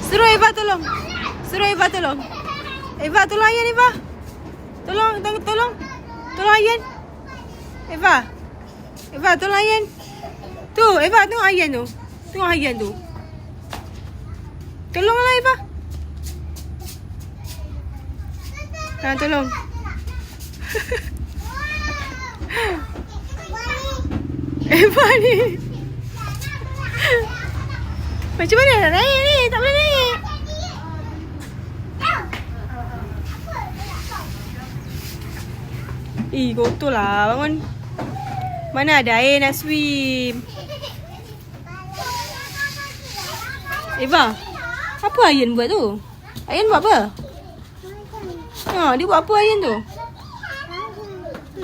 Suruh Eva tolong. Suruh Eva tolong. Eva tolong Ayan, Eva. Tolong. Tolong Ayan. Eva. Eva tolong Ayan. Tu, Eva tengok Ayan tu. Tengok Ayan tu. Tolonglah Eva. Tolong. Eva ni. Macam mana nak naik ni? Tak boleh naik. Kotor lah bangun. Mana ada air nak swim. Eva, apa Ayan buat tu? Ayan buat apa? Dia buat apa Ayan tu?